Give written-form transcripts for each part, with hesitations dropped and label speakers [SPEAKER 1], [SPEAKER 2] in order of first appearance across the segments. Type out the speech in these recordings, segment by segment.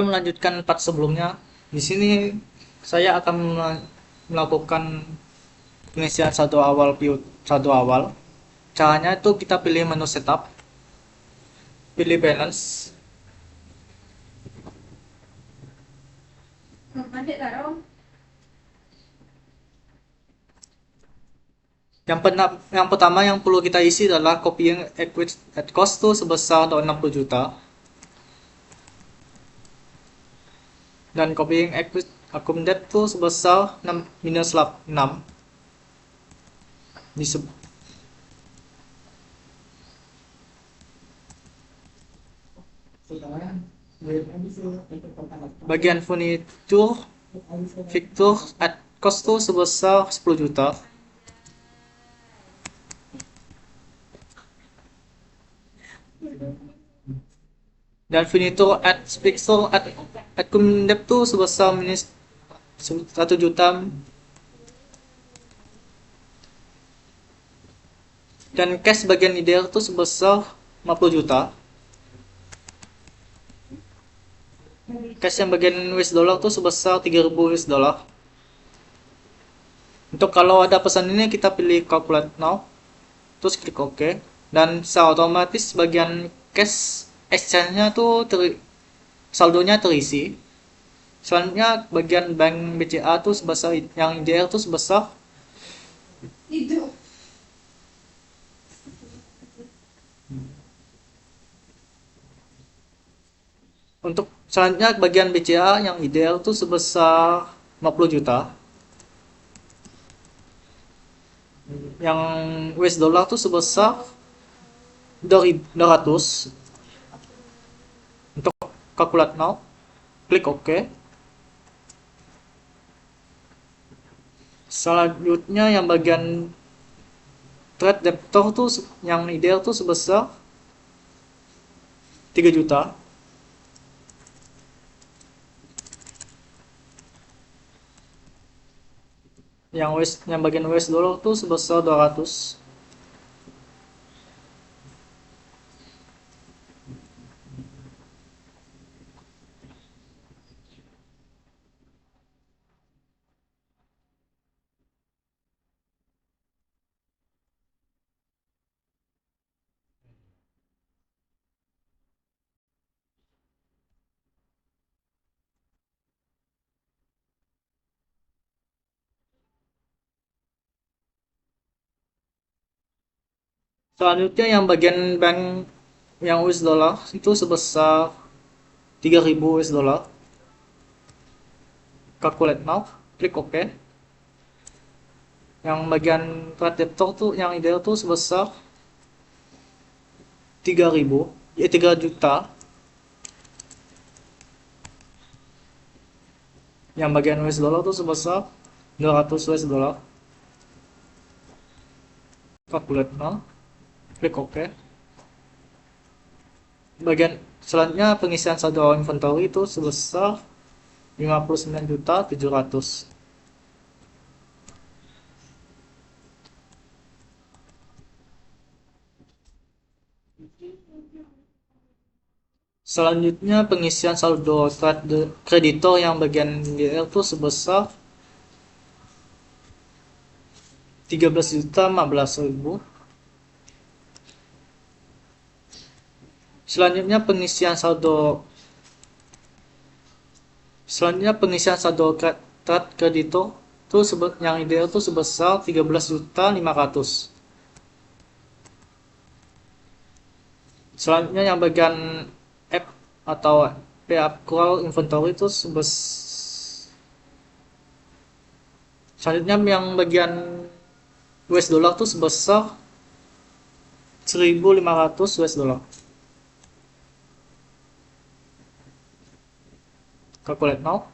[SPEAKER 1] Melanjutkan part sebelumnya. Di sini saya akan melakukan pengisian saldo awal. Caranya itu kita pilih menu setup, pilih balance. Yang pertama yang perlu kita isi adalah copying equity at cost tuh sebesar 60 juta, dan copying equity account debt tuh sebesar 6 minus 6. Bagian furniture Victor at cost tuh sebesar 10 juta. Dan furniture at Victor at Kumdep tuh sebesar minus 1 juta. Dan cash bagian ideal tuh sebesar 50 juta. Cash yang bagian US dollar tuh sebesar 3.000 US dollar. Untuk kalau ada pesan ini kita pilih calculate now, terus klik OK, dan secara otomatis bagian cash exchange-nya tuh saldonya terisi. Selanjutnya bagian bank BCA tuh sebesar yang ideal tuh sebesar itu. Untuk selanjutnya bagian BCA yang ideal tuh sebesar 50 juta. Yang US dollar tuh sebesar 200. Untuk calculate now, klik OK. Selanjutnya yang bagian trade debtor tuh yang ideal tuh sebesar 3 juta. Yang bagian US dollar tuh sebesar 200. Selanjutnya yang bagian bank yang US dollar itu sebesar 3.000 US dollar. Calculate now, klik OK. Yang bagian trade debtor tuh yang ideal tuh sebesar 3 juta. Yang bagian US dollar tuh sebesar 200 US dollar. Calculate now, klik OK. Bagian selanjutnya pengisian saldo inventory itu sebesar 59.700. Selanjutnya pengisian saldo kreditor yang bagian DL itu sebesar 13.015.000. Selanjutnya pengisian saldo trade kreditor itu yang ideal itu sebesar 13.500. Selanjutnya yang bagian F atau P accrual inventory itu selanjutnya yang bagian US dollar itu sebesar 1.500 US dollar. Calculate now.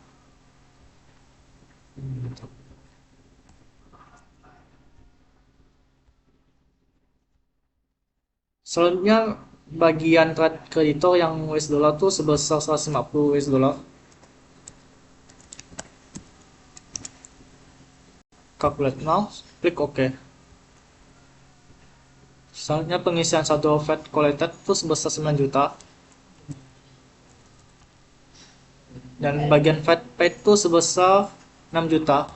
[SPEAKER 1] Selanjutnya bagian trade kreditor yang US dollar tuh sebesar 150 US dollar. Calculate now, klik OK. Selanjutnya pengisian saldo VAT collected tuh sebesar 9 juta. dan bagian paid itu sebesar 6 juta.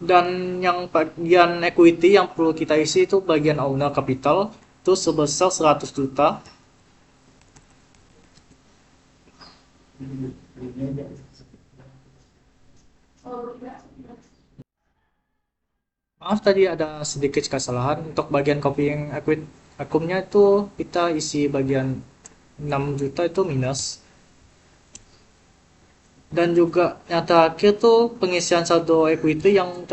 [SPEAKER 1] Dan yang bagian equity yang perlu kita isi itu bagian owner capital itu sebesar 100 juta. Maaf tadi ada sedikit kesalahan untuk bagian copying akunnya itu kita isi bagian 6 juta itu minus. Dan juga yang terakhir tuh pengisian saldo equity yang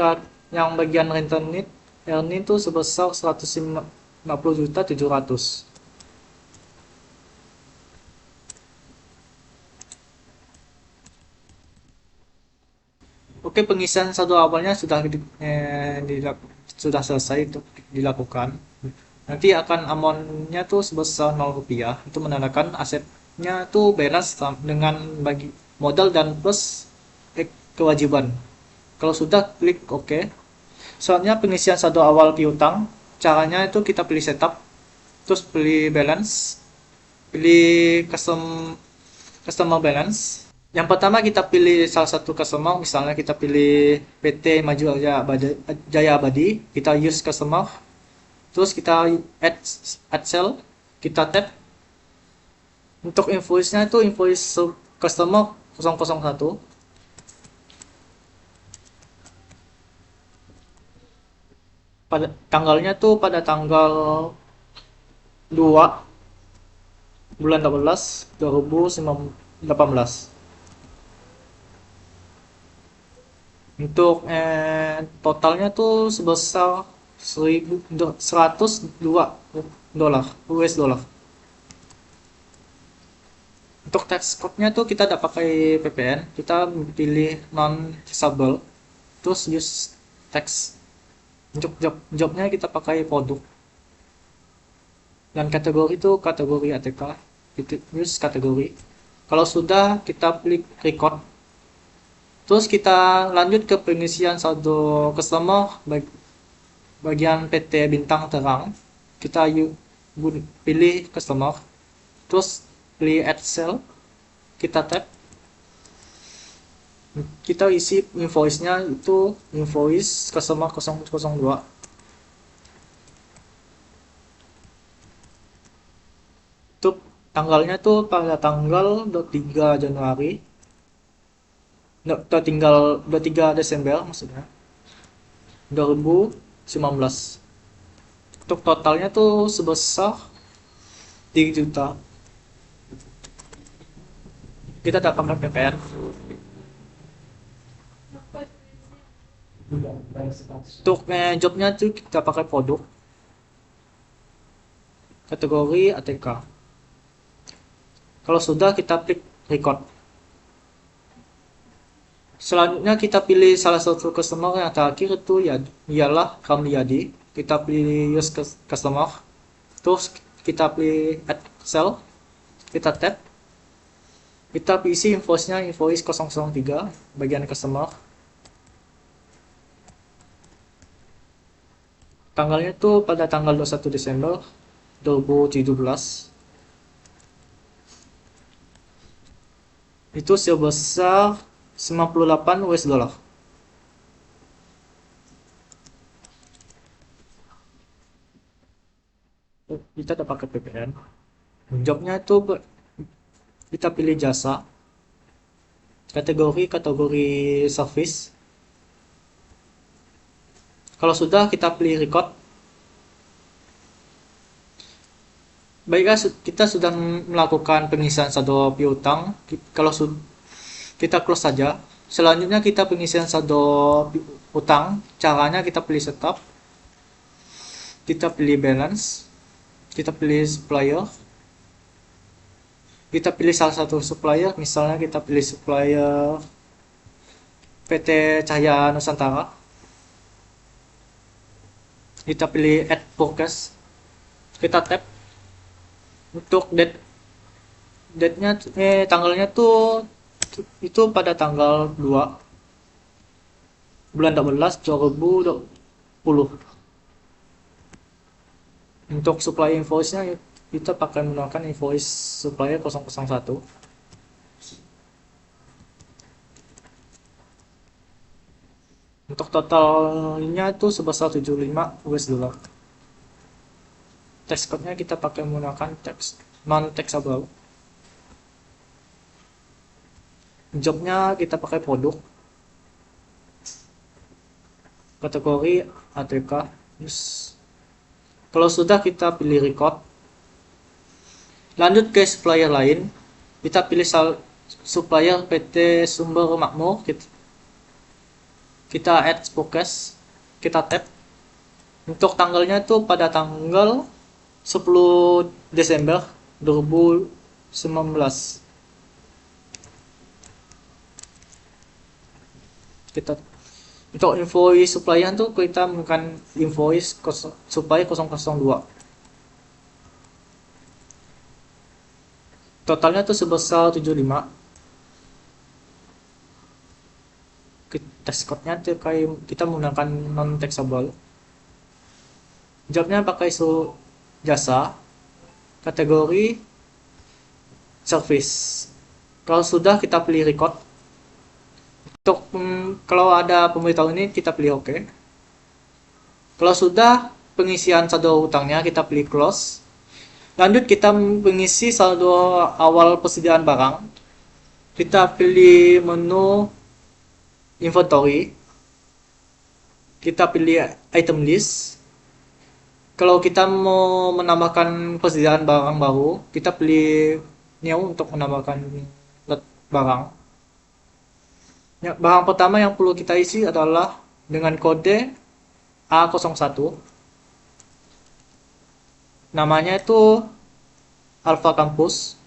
[SPEAKER 1] bagian rentenir earning tuh sebesar 150 juta 700. Oke, pengisian saldo awalnya sudah selesai untuk dilakukan. Nanti akan amonnya tuh sebesar 0 rupiah. Itu menandakan asetnya tuh balance dengan bagi modal dan plus kewajiban. Kalau sudah, klik OK. Soalnya pengisian saldo awal piutang, caranya itu kita pilih setup, terus pilih balance, pilih customer balance. Yang pertama kita pilih salah satu customer, misalnya kita pilih PT Maju Jaya Abadi, kita use customer, terus kita add sell, kita tap. Untuk invoice-nya itu invoice customer 001. Pada tanggalnya tuh pada tanggal 2 bulan 12 2018. Untuk totalnya tuh sebesar 102 dolar US dollar. Untuk tax code-nya tuh kita tidak pakai PPN, kita pilih non taxable, terus use tax. Untuk jobnya kita pakai produk, dan kategori itu kategori ATK, kita use kategori. Kalau sudah, kita klik record. Terus kita lanjut ke pengisian saldo customer bagian PT Bintang Terang. Kita pilih customer, terus pilih add sell, kita tap. Kita isi invoice-nya itu invoice customer 002. Itu tanggalnya tuh pada tanggal 23 Januari. Tinggal 23 Desember maksudnya 2019. Untuk totalnya tuh sebesar 3 juta. Kita dapat PPN. Untuk jobnya tuh kita pakai produk, kategori ATK. Kalau sudah, kita klik record. Selanjutnya kita pilih salah satu customer yang terakhir itu ya ialah Ramliyadi. Kita pilih use customer, terus kita pilih add sell, kita tap. Kita isi invoice-nya invoice 003 bagian customer. Tanggalnya tuh pada tanggal 21 Desember 2017. Itu sebesar 98 US dollar. Kita dapat pakai PPN. Jobnya itu kita pilih jasa, kategori service. Kalau sudah, kita pilih record. Baiklah, kita sudah melakukan pengisian saldo piutang. Kalau kita close saja. Selanjutnya kita pengisian saldo utang. Caranya kita pilih setup, kita pilih balance, kita pilih supplier, kita pilih salah satu supplier, misalnya kita pilih supplier PT Cahaya Nusantara. Kita pilih add forecast, kita tap. Untuk date-nya tanggalnya tuh itu pada tanggal 2 bulan 12 2020. Untuk supply invoice-nya kita pakai menggunakan invoice supplier 001. Untuk totalnya itu sebesar 75 US dollar. Text code-nya kita pakai menggunakan teks non taxable. Jobnya kita pakai produk, kategori ATK. Kalau sudah kita pilih record, lanjut ke supplier lain, kita pilih supplier PT Sumber Makmur, kita add forecast, kita tap. Untuk tanggalnya itu pada tanggal 10 Desember 2019. Kita untuk invoice supplier tuh kita menggunakan invoice supplier 002. Totalnya tuh sebesar 75. Test code-nya tuh kayak kita menggunakan non taxable. Jobnya pakai jasa, kategori service. Kalau sudah kita pilih record. Untuk kalau ada pemberitahuan ini kita pilih OK. Kalau sudah pengisian saldo utangnya kita pilih close. Lanjut kita mengisi saldo awal persediaan barang. Kita pilih menu inventory. Kita pilih item list. Kalau kita mau menambahkan persediaan barang baru, kita pilih new untuk menambahkan barang. Ya, barang pertama yang perlu kita isi adalah dengan kode A01. Namanya itu Alpha Campus.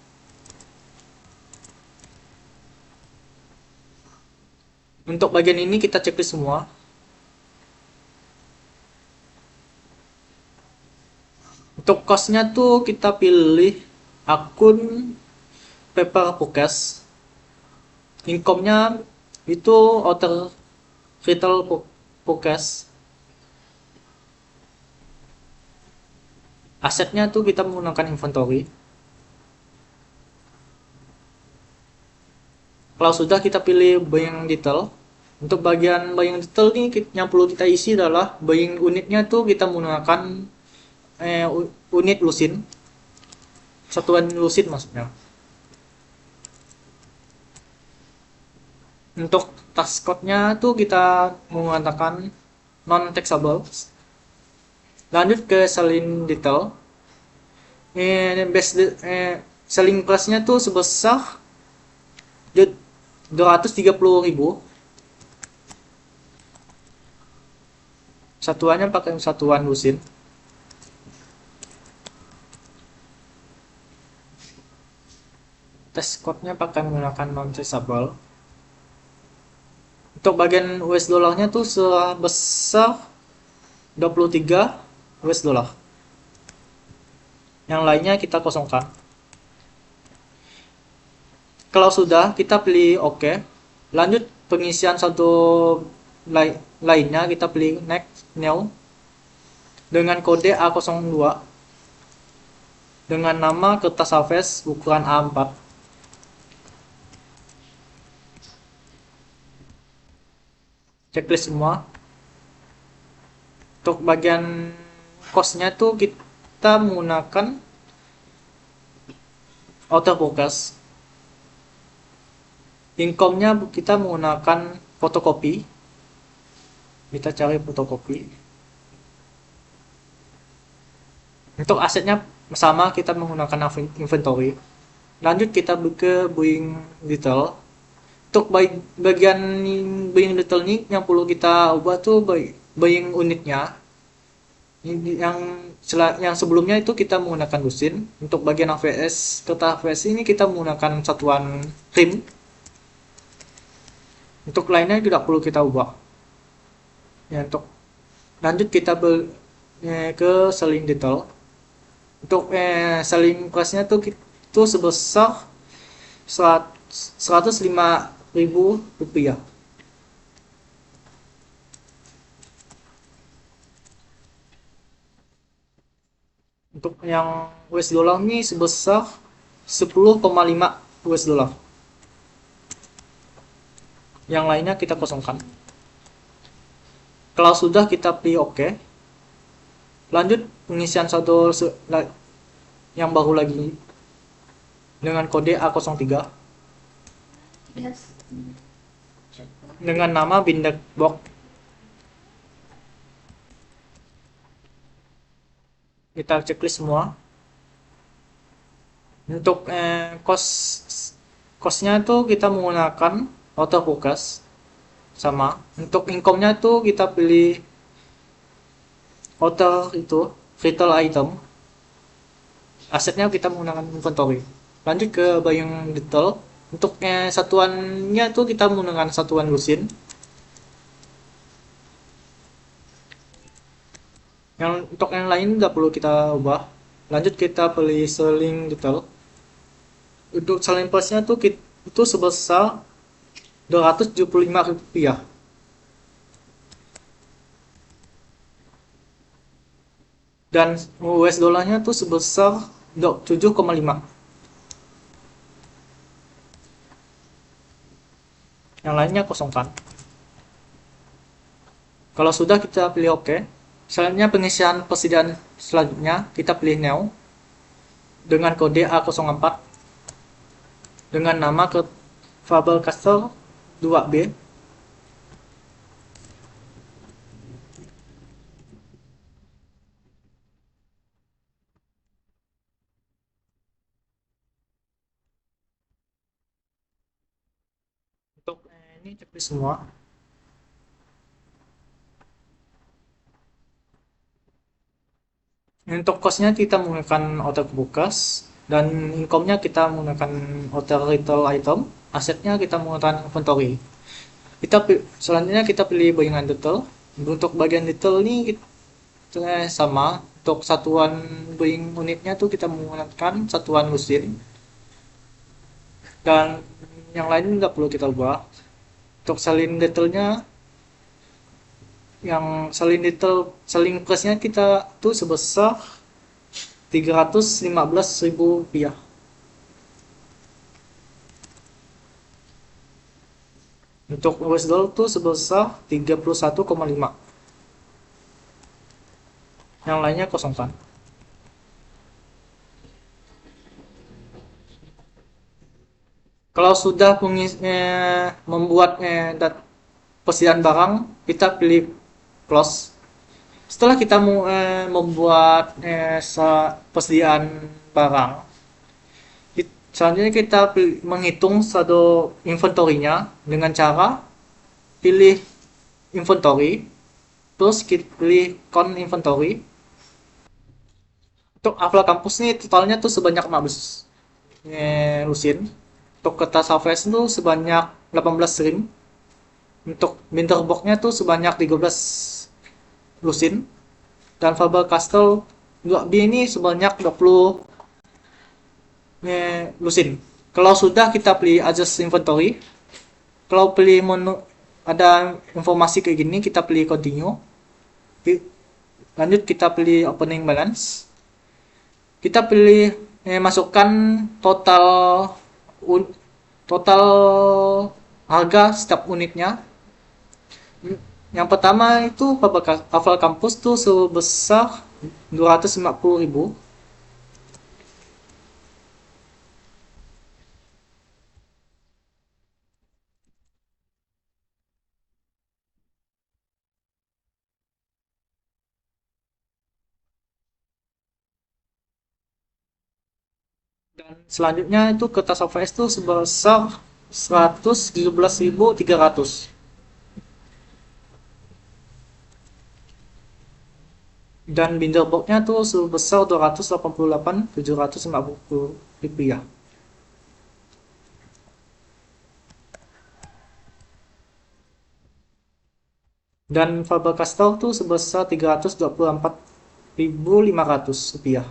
[SPEAKER 1] Untuk bagian ini kita checklist semua. Untuk costnya tuh kita pilih akun paper forecast. Income-nya itu outer retail forecast. Asetnya tuh kita menggunakan inventory. Kalau sudah kita pilih buying detail. Untuk bagian buying detail ini yang perlu kita isi adalah buying unitnya tuh kita menggunakan unit lusin, satuan lusin maksudnya. Untuk task code-nya tuh kita menggunakan non taxable. Lanjut ke selling detail. Selling price-nya tuh sebesar 230.000. Satuannya pakai satuan lusin. Test code-nya pakai menggunakan non traceable. Untuk bagian US dollarnya tuh sebesar 23 US dollar. Yang lainnya kita kosongkan. Kalau sudah kita pilih OK. Lanjut pengisian satu lainnya kita pilih next new dengan kode A02 dengan nama kertas Harvest ukuran A4. Checklist semua. Untuk bagian cost-nya tuh kita menggunakan auto focus. Income-nya kita menggunakan fotokopi. Kita cari fotokopi. Untuk asetnya sama, kita menggunakan inventory. Lanjut kita ke buying detail. Untuk bagian buying detail ini yang perlu kita ubah tuh buying unitnya. Yang sebelumnya itu kita menggunakan lusin. Untuk bagian AVS, kertas AVS ini kita menggunakan satuan trim. Untuk lainnya tidak perlu kita ubah. Ya, untuk lanjut kita ke selling detail. Untuk selling price-nya tuh itu sebesar 105.000 rupiah. Untuk yang US dollar ini sebesar 10,5 US dollar. Yang lainnya kita kosongkan. Kalau sudah kita pilih OK. Lanjut pengisian saldo yang baru lagi dengan kode A03 dengan nama Bindex Box. Kita checklist semua. Untuk costnya itu kita menggunakan auto focus sama. Untuk income-nya itu kita pilih auto itu retail item. Asetnya kita menggunakan inventory. Lanjut ke buying detail. Untuk satuannya itu kita menggunakan satuan lusin. Untuk yang lain nggak perlu kita ubah. Lanjut kita pilih selling detail. Untuk selling price-nya itu sebesar Rp275. Dan US dollarnya itu sebesar 7,5. Yang lainnya kosongkan. Kalau sudah kita pilih OK. Selanjutnya pengisian persediaan selanjutnya kita pilih Neo dengan kode A04 dengan nama ke Faber-Castell 2B. Untuk ini checklist semua. Untuk cost-nya kita menggunakan hotel bukas dan income-nya kita menggunakan hotel retail item, asetnya kita menggunakan inventory. Selanjutnya kita pilih bagian detail. Untuk bagian detail ini kita sama. Untuk satuan buying unitnya tuh kita menggunakan satuan lusin. Dan yang lain nggak perlu kita ubah. Untuk selling detailnya selling price-nya kita tuh sebesar Rp315.000. Untuk US dollar tuh sebesar 31,5. Yang lainnya kosongkan. Kalau sudah membuat persediaan barang, kita pilih close. Setelah kita membuat persediaan barang, selanjutnya kita menghitung saldo inventory-nya dengan cara pilih inventory, terus kita pilih count inventory. Untuk Afla Campus ini totalnya tuh sebanyak 15 lusin. Untuk kertas Surface itu sebanyak 18 ring. Untuk binder box-nya tuh sebanyak 13 lusin. Dan Faber-Castell 2B ini sebanyak 20 lusin. Kalau sudah kita pilih adjust inventory. Kalau pilih menu ada informasi kayak gini, kita pilih continue. Lanjut kita pilih opening balance. Kita pilih masukkan total harga setiap unitnya. Yang pertama itu Afal Campus tuh sebesar 250.000. Dan selanjutnya itu kertas OVS itu sebesar 117.300. Dan binder boxnya tuh sebesar 288.750 rupiah. Dan Faber-Castell tuh sebesar 324.500 rupiah.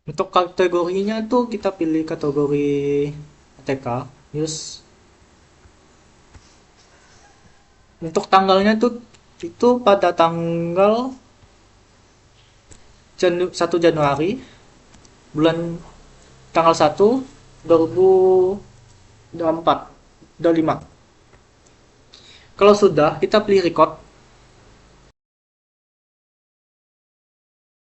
[SPEAKER 1] Untuk kategorinya tuh kita pilih kategori ATK, news. Untuk tanggalnya tuh itu pada tanggal 1 Januari bulan tanggal 1 2024 25. Kalau sudah, kita pilih record.